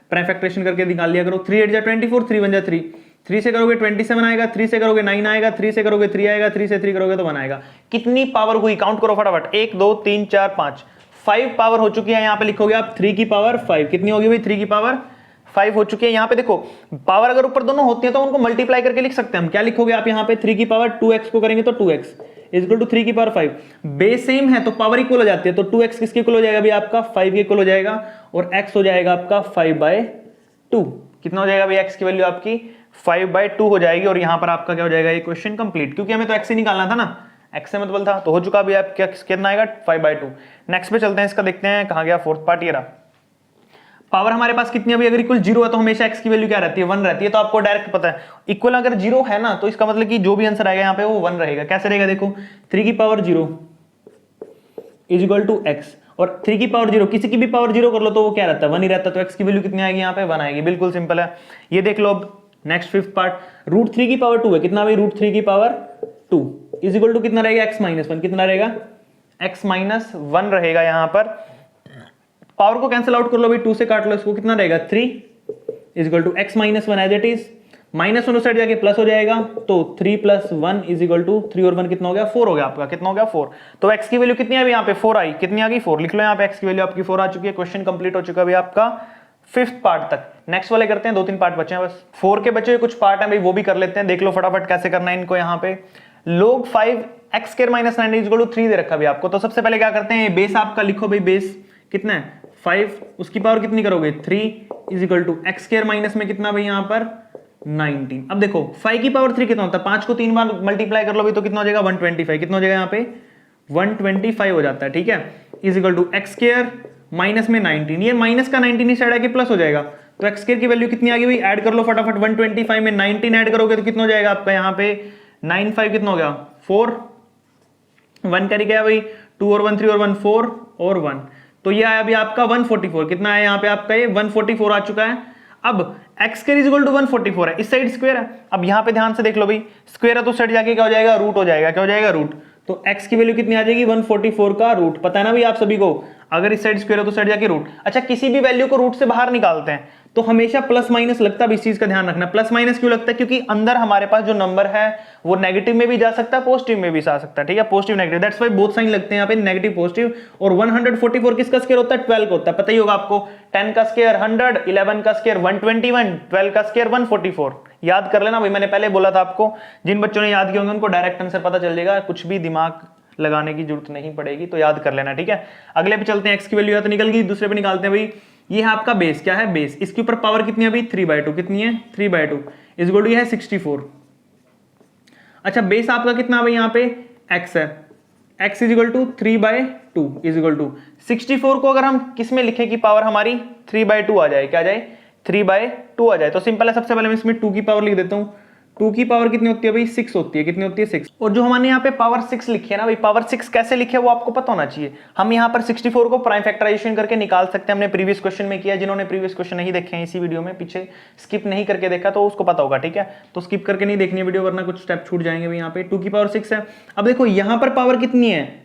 प्राइम फैक्टराइजेशन करके निकाल लिया करो। 3 8 जा 24, 3 1 जा 3, 3 से करोगे 27 आएगा, 3 से करोगे 9 आएगा, 3 से करोगे 3 आएगा, 3 से 3 करोगे तो 1 आएगा। कितनी पावर हुई, काउंट करो फटाफट, 1 2 3 4 5, 5 पावर हो चुकी है। यहाँ पे लिखोगे आप 3 की पावर 5, कितनी होगी भाई, 3 की पावर 5 हो चुकी है। यहाँ पे देखो पावर अगर ऊपर दोनों होती है तो उनको मल्टीप्लाई करके लिख सकते हैं हम। क्या लिखोगे आप यहाँ पे, 3 की पावर 2x को करेंगे तो 2x इज इक्वल टू 3 की पावर 5। बेस सेम है तो पावर इक्वल हो जाती है, तो 2x किसके इक्वल हो जाएगा भाई, आपका 5 के इक्वल हो जाएगा, और x हो जाएगा आपका 5/2। कितना हो जाएगा भाई, x की वैल्यू आपकी 5/2 हो जाएगी। और यहाँ पर आपका क्या हो जाएगा, ये क्वेश्चन कंप्लीट, क्योंकि हमें तो x ही निकालना था ना, x से मतलब था, तो हो चुका अभी आप कितना आएगा, 5/2। नेक्स्ट पे चलते हैं, इसका देखते हैं कहाँ गया फोर्थ पार्ट, ये रहा। पावर हमारे पास कितनी है अभी, अगर इक्वल 0 है तो हमेशा x की वैल्यू क्या रहती है, 1 रहती है। तो आपको डायरेक्ट पता है इक्वल अगर 0 है ना, तो इसका मतलब कि जो भी आंसर आएगा यहाँ पे वो 1 रहेगा। कैसे रहेगा, देखो 3 की power 0 is equal to x, और 3 की पावर 0 किसी की भी पावर 0 कर लो तो वो क्या रहता है, 1 ही रहता है। तो x की वैल्यू कितनी आएगी यहाँ पे, 1 आएगी। बिल्कुल सिंपल है, ये देख लो। अब नेक्स्ट फिफ्थ पार्ट, √3 की पावर 2 है, कितना भाई, √3 की पावर 2 इज इक्वल टू कितना रहेगा, x-1, कितना रहेगा, x-1 रहेगा। यहाँ पर पावर को कैंसिल आउट कर लो भाई, 2 से काट लो इसको, कितना रहेगा, 3 is equal to x-1 as it is, -1 उस साइड जाके प्लस हो जाएगा, तो 3 + 1 इज इक्वल टू 3 और 1 कितना हो गया, 4 हो गया आपका। कितना हो गया, 4। तो x की वैल्यू कितनी है यहाँ पे, 4 आई। कितनी आ गई, 4 लिख लो यहाँ पे, x की वैल्यू आपकी 4 आ चुकी है। क्वेश्चन कंप्लीट हो चुका है भाई आपका फिफ्थ पार्ट तक। नेक्स्ट वाले करते हैं, 2-3 पार्ट बचे हैं बस। 4 के बचे हुए कुछ पार्ट हैं भाई, वो भी कर लेते हैं। देख लो फटाफट कैसे करना है इनको। यहाँ पे log 5x² - 9 is equal to 3 दे रखा भाई आपको। तो सबसे पहले क्या करते हैं, बेस आपका लिखो भाई, बेस कितना है 5, उसकी पावर कितनी करोगे 3 is equal to x² minus में कितना भाई यहाँ पर 19। अब देखो 5 की पावर 3 कितना होता है, 5 को 3 बार मल्टीप्लाई कर लो भाई तो कितना हो जाएगा 125। कितना हो जाएगा यहाँ पे 125 हो जाता है, ठीक है। Is equal to x² minus में 19, ये माइनस का 19 इस साइड आके प्लस हो जाएगा। तो x² की वैल्यू कितनी आ गई भाई, ऐड कर लो फटाफट। 125 में 19 ऐड करोगे तो कितना हो जाएगा आपका यहाँ पे 95 कितना हो गया 4, 1 कैरी गया भाई, 2 और 1 3 और 1 4 और 1, तो ये आया अभी आपका 144। कितना है यहाँ पे आपका, ये 144 आ चुका है। अब x² इज इक्वल टू 144 है, इस साइड स्क्वायर है। अब यहाँ पे ध्यान से देख लो भाई, स्क्वायर है तो साइड जाके क्या हो जाएगा, रूट हो जाएगा। क्या हो जाएगा, रूट। तो x की वैल्यू कितनी आ जाएगी 144 का रूट। पता है ना भाई आप सभी को, अगर इस साइड स्क्वायर है तो साइड जाके रूट। अच्छा किसी भी वैल्यू को रूट से बाहर निकालते हैं तो हमेशा प्लस माइनस लगता है, इस चीज का ध्यान रखना। प्लस माइनस क्यों लगता है, क्योंकि अंदर हमारे पास जो नंबर है वो नेगेटिव में भी जा सकता है, पॉजिटिव में भी जा सकता है, ठीक है। Positive negative, that's why both sign लगते हैं यहाँ पे, नेगेटिव पॉजिटिव। और 144 किसका स्क्वायर होता है, 12 का होता है, पता ही होगा आपको। 10 का स्क्वायर 100, 11 का स्क्वायर 121, 12 का स्क्वायर 144। याद कर लेना भाई, मैंने पहले बोला था आपको, जिन बच्चों ने याद किए होंगे उनको डायरेक्ट आंसर पता चल जाएगा, कुछ भी दिमाग लगाने की जरूरत नहीं पड़ेगी, तो याद कर लेना, ठीक है। अगले पे चलते हैं, x की वैल्यू तो निकल गई, दूसरे पे निकालते हैं भाई। ये है आपका बेस, क्या है बेस, इसके ऊपर पावर कितनी है अभी 3/2, कितनी है 3/2 इज इक्वल टू ये है 64। अच्छा बेस आपका कितना भाई यहाँ पे x है, x is equal to 3/2 is equal to 64 को अगर हम किस में लिखें कि पावर हमारी 3/2 आ जाए, क्या आ जाए 3/2 आ जाए। तो सिंपल है, सबसे पहले मैं इसमें 2 की पावर लिख देता हूँ। 2 की पावर कितनी होती है भाई? 6 होती है। कितनी होती है? 6। और जो हमने यहाँ पे पावर 6 लिखी है ना भाई, पावर 6 कैसे लिखे वो आपको पता होना चाहिए। हम यहाँ पर 64 को प्राइम फैक्टराइजेशन करके निकाल सकते हैं, हमने प्रीवियस क्वेश्चन में किया। जिन्होंने प्रीवियस क्वेश्चन नहीं देखे हैं इसी वीडियो में, पीछे स्किप नहीं करके देखा तो उसको पता होगा, ठीक है। तो स्किप करके नहीं देखनी है वीडियो, वरना कुछ स्टेप छूट जाएंगे भाई। यहाँ पे 2 की पावर 6 है। अब देखो यहाँ पर पावर कितनी है?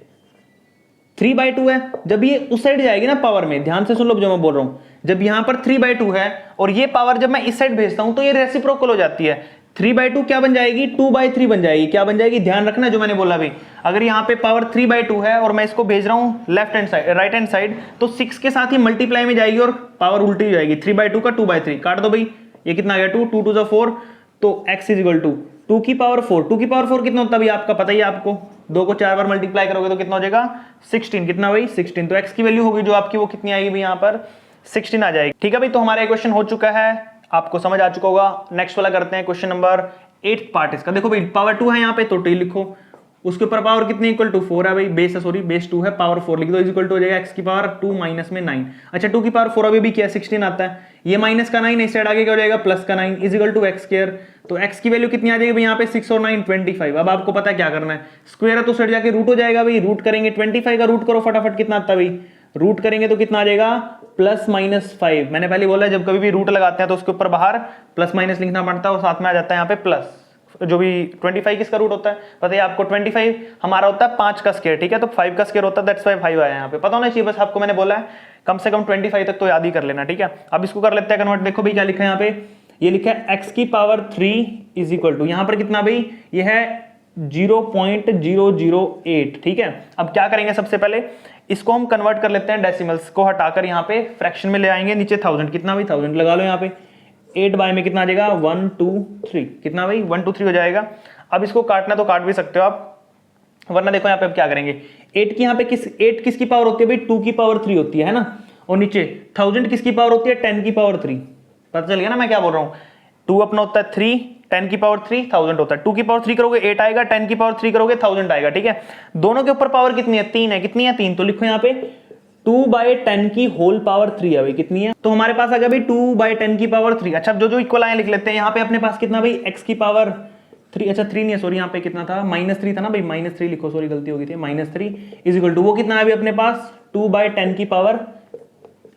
3/2 है। जब ये उस साइड जाएगी ना पावर में, ध्यान से सुन लो जो मैं बोल रहा हूं, जब यहां पर 3/2 है और ये पावर जब मैं इस साइड भेजता हूं तो ये रेसिप्रोकल हो जाती है। 3/2 क्या बन जाएगी? 2/3 बन जाएगी। क्या बन जाएगी? ध्यान रखना जो मैंने बोला भाई, अगर यहाँ पे पावर 3/2 है और मैं इसको भेज रहा हूँ left hand side, right hand side, तो 6 के साथ ही मल्टीप्लाई में जाएगी और पावर उल्टी हो जाएगी। 3/2 का 2/3 काट दो भाई, ये कितना आ गया? 2 2 2 4, तो x इज इक्वल टू 2 की पावर 4। 2 की पावर 4 कितना होता है भाई? आपका पता ही है आपको, 2 को 4 बार मल्टीप्लाई करोगे तो कितना हो जाएगा? 16। कितना भाई? 16। तो x की वैल्यू होगी जो आपकी, वो कितनी आएगी भाई? यहाँ पर 16 आ जाएगी। ठीक है भाई, तो हमारा क्वेश्चन हो चुका है, आपको समझ आ चुका होगा। नेक्स्ट वाला करते हैं, क्वेश्चन नंबर 8 पार्ट इसका। देखो भाई पावर 2 है यहाँ पे, तो t लिखो, उसके ऊपर पावर कितनी? इक्वल टू 4 है भाई, बेस है, सॉरी बेस 2 है, पावर 4 लिख दो, इज इक्वल टू हो जाएगा x की पावर 2 माइनस में 9। अच्छा 2 की पावर 4 अभी भी क्या? 16 आता है, ये माइनस का 9 इस साइड आगे क्या हो जाएगा? प्लस का 9 is equal to x square. तो x की वैल्यू कितनी आ जाएगी भाई यहाँ पे? 6 और 9 25। अब आपको पता है क्या करना है, स्क्वायर है तो साइड जाके रूट हो जाएगा भाई, रूट करेंगे 25 का रूट करो फटाफट, कितना आता है भाई? रूट करेंगे तो कितना आ जाएगा? Plus minus 5। मैंने पहले बोला जब कभी भी रूट लगाते हैं तो उसके ऊपर बाहर प्लस माइनस लिखना पड़ता है और साथ में आ जाता है यहाँ पे प्लस। जो भी 25 किसका रूट होता है पता है आपको? 25 हमारा होता है 5 का स्क्वायर, ठीक है, तो 5 का स्क्वायर होता है, दैट्स व्हाई 5 आया यहाँ पे। पता होना चाहिए बस आपको, मैंने बोला है कम से कम 25 तक तो याद ही कर लेना, ठीक है। अब इसको कर लेते हैं कन्वर्ट। देखो भाई क्या लिखा है यहाँ पे, ये लिखा है x की पावर 3 इज इक्वल टू, यहाँ पर कितना भाई? ये है 0.008, ठीक है। अब क्या करेंगे, सबसे पहले इसको हम कन्वर्ट कर लेते हैं, डेसिमल्स को हटाकर यहाँ पे फ्रैक्शन में ले आएंगे, नीचे 1000, कितना भाई? 1000 लगा लो यहाँ पे। 8 बाय में कितना आ जाएगा? 1 2 3, कितना भाई? 1 2 3 हो जाएगा। अब इसको काटना तो काट भी सकते हो आप, वरना देखो यहाँ पे अब क्या करेंगे, 8 की यहाँ पे 8 किसकी पावर होती है भाई? 2 की पावर 3 होती है ना, और नीचे 1000 किसकी पावर होती है? 10 की पावर 3। पता चल गया ना मैं क्या बोल रहा हूँ? 2 अपना होता है 3, 10 की पावर 3, 1000 होता है। 2 की पावर 3 करोगे 8 आएगा, 10 की पावर 3 करोगे 1000 आएगा, ठीक है। दोनों के ऊपर पावर कितनी है? 3 है। कितनी है? 3। तो लिखो यहाँ पे 2/10 की होल पावर 3 है भाई, कितनी है? तो हमारे पास आ गया भाई 2/10 की पावर 3। अच्छा जो जो इक्वल आए लिख लेते हैं। यहाँ पे अपने पास कितना भाई? x की पावर 3, अच्छा 3 नहीं है, सॉरी यहाँ पे कितना था? -3 था ना भाई, -3 लिखो, सॉरी गलती हो गई थी, -3 इज इक्वल टू वो कितना है अभी अपने पास? 2/10 की पावर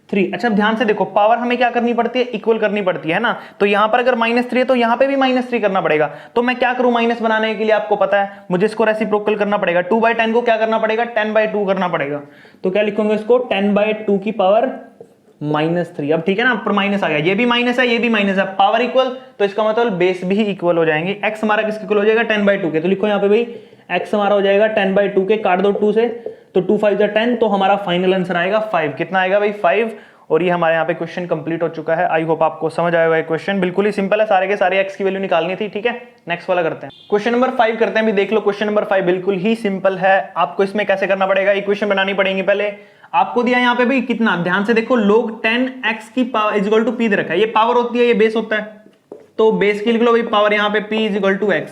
3। अच्छा ध्यान से देखो, पावर हमें क्या करनी पड़ती है? इक्वल करनी पड़ती है ना। तो यहां पर अगर -3 है तो यहां पे भी -3 करना पड़ेगा। तो मैं क्या करूं माइनस बनाने के लिए? आपको पता है मुझे इसको रेसिप्रोकल करना पड़ेगा। 2/10 को क्या करना पड़ेगा? 10/2 करना पड़ेगा। तो क्या लिखूंगा इसको? 10/2 की पावर -3। अब ठीक है ना, ऊपर माइनस आ गया, ये भी माइनस है, ये भी माइनस है, पावर इक्वल, तो इसका मतलब बेस भी इक्वल हो जाएंगे। x हमारा किसके इक्वल हो जाएगा? 10/2 के। तो लिखो यहाँ पे भाई x हमारा हो जाएगा 10/2 के, काट दो 2 से, तो 2 5 10, तो हमारा फाइनल आंसर आएगा 5। कितना आएगा भाई? 5। और ये हमारे यहाँ पे क्वेश्चन कंप्लीट हो चुका है। आई होप आपको समझ आएगा। ये क्वेश्चन बिल्कुल ही सिंपल है, सारे के सारे x की वैल्यू निकालनी थी, ठीक है। नेक्स्ट वाला करते हैं, क्वेश्चन नंबर 5 करते हैं। भी देख लो क्वेश्चन नंबर 5 बिल्कुल ही सिंपल है। आपको इसमें कैसे करना पड़ेगा? इक्वेशन बनानी पड़ेगी। पहले आपको दिया यहाँ पे भाई कितना, ध्यान से देखो, log 10x की power is equal to p दे रखा है। ये पावर होती है, ये बेस होता है, तो बेस की लिख लो भाई पावर यहाँ पे p is equal to x।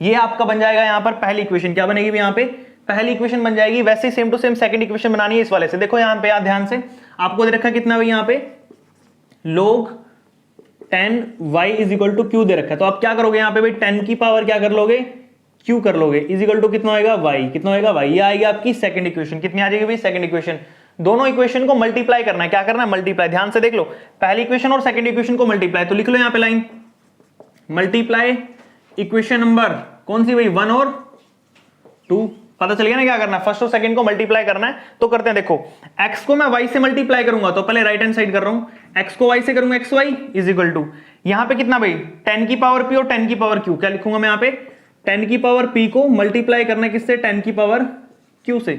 ये आपका बन जाएगा यहाँ पर पहली इक्वेशन। क्या बनेगी यहाँ पे? पहली इक्वेशन बन जाएगी। वैसे ही same to same second equation बनानी है इस वाले से। देखो यहाँ पे ध्यान से, आपको दे रखा है कितना भाई यहाँ पे? log 10y is equal to q दे रखा है। तो आप क्या करोगे यहाँ पे भाई? 10 की पावर क्या कर लोगे? q कर लोगे, इज इक्वल टू कितना होगा? y। कितना होगा? y। ये आएगी आपकी सेकंड इक्वेशन। कितनी आ जाएगी भाई? Second equation. दोनों इक्वेशन को मल्टीप्लाई करना है। क्या करना है? मल्टीप्लाई। ध्यान से देख लो, पहली इक्वेशन और सेकंड इक्वेशन को मल्टीप्लाई। तो लिख लो यहाँ पे लाइन, मल्टीप्लाई इक्वेशन नंबर कौन सी भाई? 1 और 2। पता चल गया ना क्या करना है? फर्स्ट और सेकंड को मल्टीप्लाई करना है। तो करते हैं, देखो x को मैं y से मल्टीप्लाई करूंगा, तो पहले राइट हैंड साइड कर रहा हूं, x को y से करूंगा xy इज इक्वल टू यहां पे कितना भाई? 10 की पावर p और 10 की पावर q। क्या लिखूंगा मैं यहाँ पे? 10 की पावर p को मल्टीप्लाई करना है किससे? 10 की पावर q से।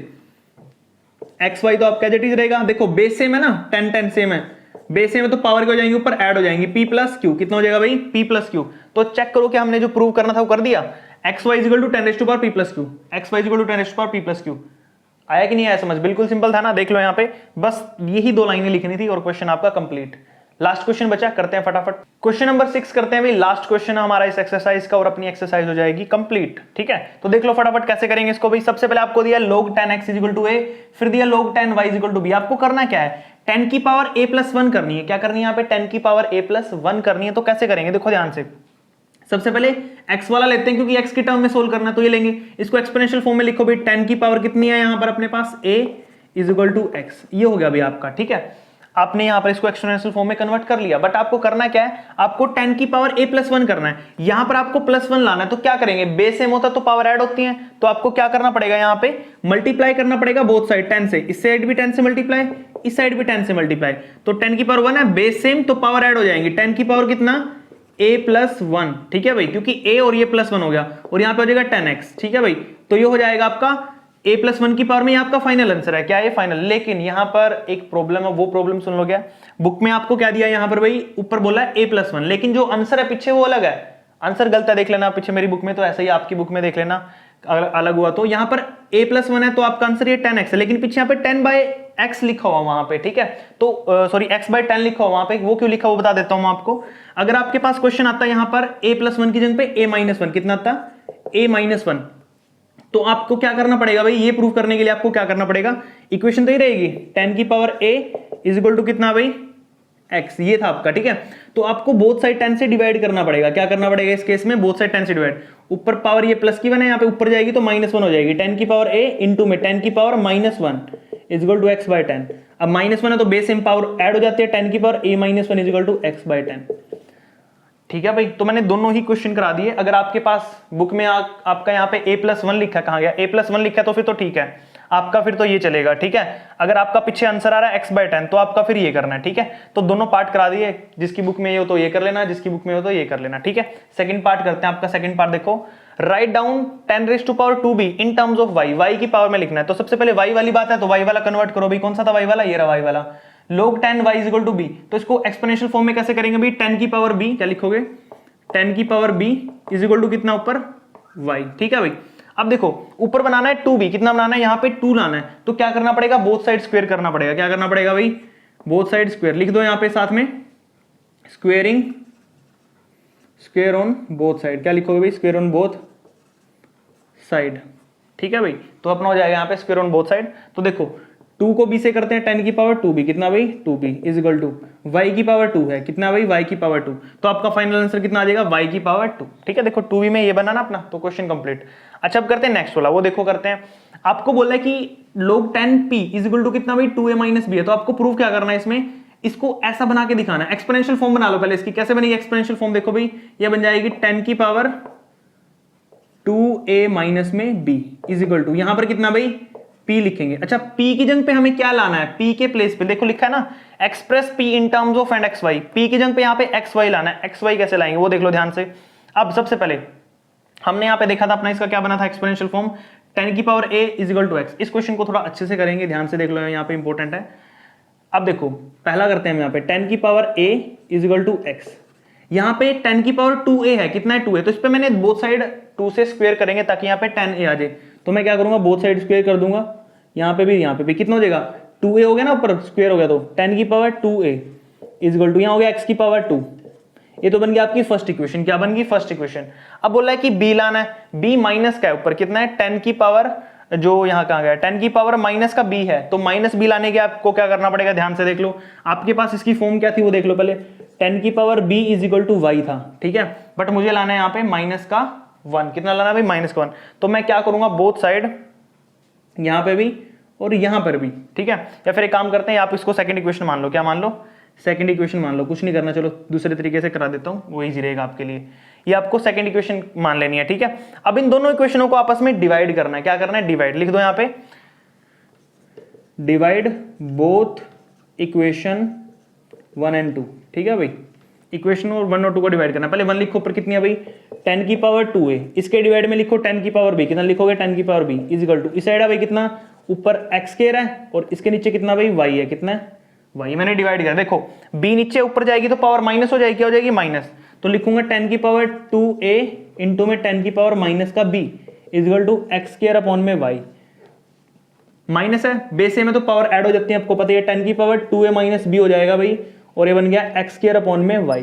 xy तो आपका एज इट इज रहेगा। देखो बेस सेम है ना, 10 10 सेम है, बेस सेम है तो पावर क्या हो जाएंगे? ऊपर ऐड हो जाएंगी, p प्लस q। कितना हो जाएगा भाई? p plus q। तो चेक करो कि हमने जो प्रूव करना था वो कर दिया। xy is equal to 10 raise to power p plus q, xy is equal to 10 raise to power p plus q। आया कि नहीं आया समझ? बिल्कुल सिंपल था ना। देख लो यहाँ पे बस यही 2 लाइनें लिखनी थी और क्वेश्चन आपका कंप्लीट। लास्ट क्वेश्चन बचा, करते हैं फटाफट। क्वेश्चन नंबर 6 करते हैं भाई, लास्ट क्वेश्चन है हमारा इस एक्सरसाइज का और अपनी एक्सरसाइज हो जाएगी कंप्लीट, ठीक है। तो देख लो फटाफट कैसे करेंगे इसको भाई। सबसे पहले आपको दिया log 10x is equal to a, फिर दिया log 10y is equal to b। आपको करना क्या है? 10 की पावर a प्लस 1 करनी है। क्या करनी है यहाँ पे? 10 की पावर a प्लस 1 करनी है। तो कैसे करेंगे? देखो ध्यान से, सबसे पहले x वाला लेते हैं क्योंकि x की टर्म में सोल्व करना है, तो ये लेंगे। इसको एक्सपोनेंशियल फॉर्म में लिखो भाई, 10 की पावर कितनी है यहाँ पर अपने पास? a is equal to x। ये हो गया भाई आपका, ठीक है। आपने यहाँ पर इसको एक्सपोनेंशियल फॉर्म में कन्वर्ट कर लिया, बट आपको करना क्या है? आपको 10 की पावर a प्लस 1 करना है। यहाँ पर आपको प्लस 1 लाना है, तो क्या करेंगे? बेस सेम होता तो पावर ऐड होती है, तो आपको क्या करना पड़ेगा? यहाँ पे मल्टीप्लाई करना पड़ेगा बोथ साइड 10 से। इस साइड भी 10 से मल्टीप्लाई, इस साइड भी 10 से मल्टीप्लाई। तो 10 की पावर 1 है, बेस सेम तो पावर ऐड हो जाएंगी। 10 की पावर कितना? a प्लस 1, ठीक है भाई, क्योंकि a और ये प्लस 1 हो गया, और यहाँ पे हो जाएगा 10x, ठीक है भाई। तो ये हो जाएगा आपका a प्लस 1 की पावर में, ये आपका फाइनल आंसर है। क्या है? फाइनल। लेकिन यहाँ पर एक प्रॉब्लम है, वो प्रॉब्लम सुन लो। क्या बुक में आपको क्या दिया यहाँ पर भाई? ऊपर बोला है a प्लस 1, लेकिन जो आंसर है पीछे वो अलग है। आंसर गलत है, देख लेना पीछे मेरी बुक में, तो ऐसा ही आपकी बुक में देख लेना अगर अलग हुआ तो। यहाँ पर a प्लस 1 है तो आपका आंसर ये 10x है, लेकिन पीछे यहाँ पे 10 बाय x लिखा हुआ वहां पे, ठीक है। तो सॉरी x बाय 10 लिखा हुआ वहां पे, वो क्यों लिखा वो बता देता हूं आपको। अगर आपके पास क्वेश्चन आता है यहाँ पर a प्लस 1 की जगह पे a माइनस 1, कितना आता? a माइनस 1, तो आपको क्या करना पड़ेगा भाई? ये प्रूव करने के लिए आपको क्या करना पड़ेगा? इक्वेशन तो ही रहेगी, 10 की power a is equal to कितना भाई? x, ये था आपका, ठीक है। तो आपको बोथ साइड 10 से डिवाइड करना पड़ेगा। क्या करना पड़ेगा इस केस में? बोथ साइड 10 से डिवाइड। ऊपर पावर ये प्लस की 1 है, यहाँ पे ऊपर जाएगी तो माइनस 1 हो जाएगी। 10 की पावर a इंटू में 10 की power minus 1 is equal to x by 10। अब माइनस 1 है तो बेस सेम पावर ऐड हो जाती है, 10 की power a minus 1 is equal to x by 10, ठीक है भाई। तो मैंने दोनों ही क्वेश्चन करा दिए। अगर आपके पास बुक में आपका यहाँ पे a प्लस 1 लिखा, कहाँ गया? a प्लस 1 लिखा है तो फिर तो ठीक है आपका, फिर तो ये चलेगा, ठीक है। अगर आपका पीछे आंसर आ रहा है x बाय 10 तो आपका फिर ये करना है, ठीक है। तो दोनों पार्ट करा दिए, जिसकी बुक में ये हो तो ये कर लेना, जिसकी बुक में हो तो ये कर लेना, ठीक है। सेकंड पार्ट करते हैं। आपका सेकंड पार्ट देखो, write down 10 raise to power 2b in terms of y, y की पावर में लिखना है। तो सबसे पहले y वाली बात है तो y वाला कन्वर्ट करो भाई। कौन सा था y वाला? ये रहा y वाला, log 10 y is equal to b। तो इसको एक्सपोनेंशियल फॉर्म में कैसे करेंगे भाई? 10 की पावर b, क्या लिखोगे? 10 की power b is equal to कितना ऊपर? y, ठीक है भाई। अब देखो ऊपर बनाना है 2b, कितना बनाना है? यहाँ पे 2 लाना है, तो क्या करना पड़ेगा? बोथ साइड स्क्वायर करना पड़ेगा। क्या करना पड़ेगा भाई? बोथ साइड स्क्वायर लिख दो यहाँ पे साथ में, squaring square on both side. क्या लिखोगे भाई? स्क्वायर ऑन बोथ साइड, ठीक है भाई। तो अपना हो जाएगा यहाँ पे स्क्वायर ऑन बोथ साइड। तो देखो 2 को b से करते हैं, 10 की पावर 2b, कितना भाई? 2b is equal to y की पावर 2 है, कितना भाई? y की पावर 2। तो आपका फाइनल आंसर कितना आ जाएगा? y की पावर 2, ठीक है। देखो 2b में ये बना ना अपना, तो क्वेश्चन कंप्लीट। अच्छा अब करते हैं नेक्स्ट वाला, वो देखो करते हैं। आपको बोला है कि log 10p is equal to कितना भाई? 2a माइनस b है। तो आपको प्रूव क्या करना है इसमें? इसको ऐसा बना के दिखाना है। एक्सपोनेंशियल फॉर्म बना लो पहले इसकी। कैसे बनेगी एक्सपोनेंशियल फॉर्म? देखो भाई, ये बन जाएगी 10 की पावर 2a माइनस में b इज इक्वल टू, यहां पर कितना भाई? p लिखेंगे। अच्छा p की जगह पे हमें क्या लाना है? p के प्लेस पे देखो लिखा है ना, express p in terms of and xy। p की जगह पे यहाँ पे xy लाना है। xy कैसे लाएंगे वो देख लो ध्यान से। अब सबसे पहले हमने यहाँ पे देखा था अपना इसका क्या बना था एक्सपोनेंशियल फॉर्म, 10 की power a is equal to x। इस क्वेश्चन को थोड़ा अच्छे से करेंगे, ध्यान से देख लो, यहाँ पे इंपॉर्टेंट है। अब देखो पहला करते हैं हम यहाँ पे 10 की power a is equal to x। यहाँ पे 10 की पावर 2a है, कितना है? 2 है। तो इस पे मैंने बोथ साइड 2 से स्क्वायर करेंगे ताकि यहाँ पे 10a आ जाए। तो मैं क्या करूंगा? बोथ साइड स्क्वायर कर दूंगा, यहाँ पे भी कितना हो जाएगा? 2a हो गया ना, ऊपर स्क्वायर हो गया, तो 10 की power 2a is equal to, यहाँ हो गया x की पावर 2। ये तो बन गया आपकी फर्स्ट इक्वेशन। क्या बन गई? First equation. अब बोला है कि b लाना है, b माइनस का है ऊपर, कितना है? 10 की पावर, जो यहाँ कहाँ गया? 10 की पावर माइनस का b है, तो माइनस b लाने के आपको क्या करना पड़ेगा? ध्यान से देख लो, आपके पास इसकी फॉर्म क्या थी वो देख लो पहले। 10 की power b is equal to y था, ठीक है। बट मुझे लाना है यहाँ पे माइनस का 1। कितना लाना है भाई? माइनस का 1। तो मैं क्या करूंगा? बोथ साइड यहाँ पे भी और यहाँ पर भी, ठीक है। या फिर एक काम करते हैं, आप इसको सेकंड इक्वेशन मान लो। क्या मान लो? सेकंड इक्वेशन मान लो। कुछ नहीं करना, चलो दूसरे तरीके से करा देता हूँ, वो इजी रहेगा आपके लिए। ये आपको सेकंड इक्वेशन मान लेनी है, ठीक है। अब इन दोनों इक्वेशनों को आपस में डिवाइड करना है। क्या करना है? डिवाइड लिख दो यहाँ पे, डिवाइड बोथ इक्वेशन 1 एंड 2, ठीक है भाई। इक्वेशन और 1 और 2 को डिवाइड करना। पहले 1 लिखो, ऊपर कितनी है भाई? 10 की पावर 2a। इसके डिवाइड में लिखो 10 की पावर b, कितना लिखोगे? 10 की power b is equal to, इस साइड है भाई कितना? ऊपर x स्क्वायर है और इसके नीचे कितना भाई? y है, कितना है? y। मैंने डिवाइड किया, देखो b नीचे ऊपर जाएगी तो पावर माइनस हो जाएगी, क्या हो जाएगी? माइनस। तो लिखूंगा 10 की पावर 2a इंटू में 10 की पावर माइनस का b is equal to x square upon में y। माइनस है, बेस में तो पावर ऐड हो जाती है, आपको पता है। 10 की पावर 2a माइनस b हो जाएगा भाई, और ये बन गया x स्क्वायर अपॉन में y।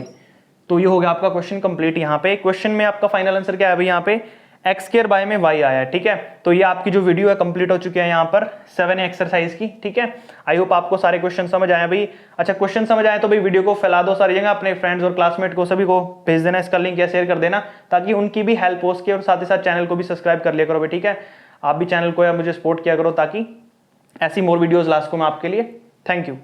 तो ये हो गया आपका क्वेश्चन कंप्लीट। यहाँ पे क्वेश्चन में आपका फाइनल आंसर क्या है भाई? यहाँ पे एक्स स्क्वायर बाय में वाई आया है, ठीक है। तो ये आपकी जो वीडियो है कंप्लीट हो चुकी है यहाँ पर 7 एक्सरसाइज की, ठीक है। आई होप आपको सारे क्वेश्चन समझ आए भाई। अच्छा, क्वेश्चन समझ आए तो भाई वीडियो को फैला दो सारी जगह, अपने फ्रेंड्स और क्लासमेट को सभी को भेज देना, इसका लिंक या शेयर कर देना ताकि उनकी भी हेल्प हो सके, और साथ ही साथ चैनल को भी सब्सक्राइब कर लिया करो भाई, ठीक है। आप भी चैनल को या मुझे सपोर्ट किया करो ताकि ऐसी मोर वीडियोज ला सकूं मैं आपके लिए। Thank you.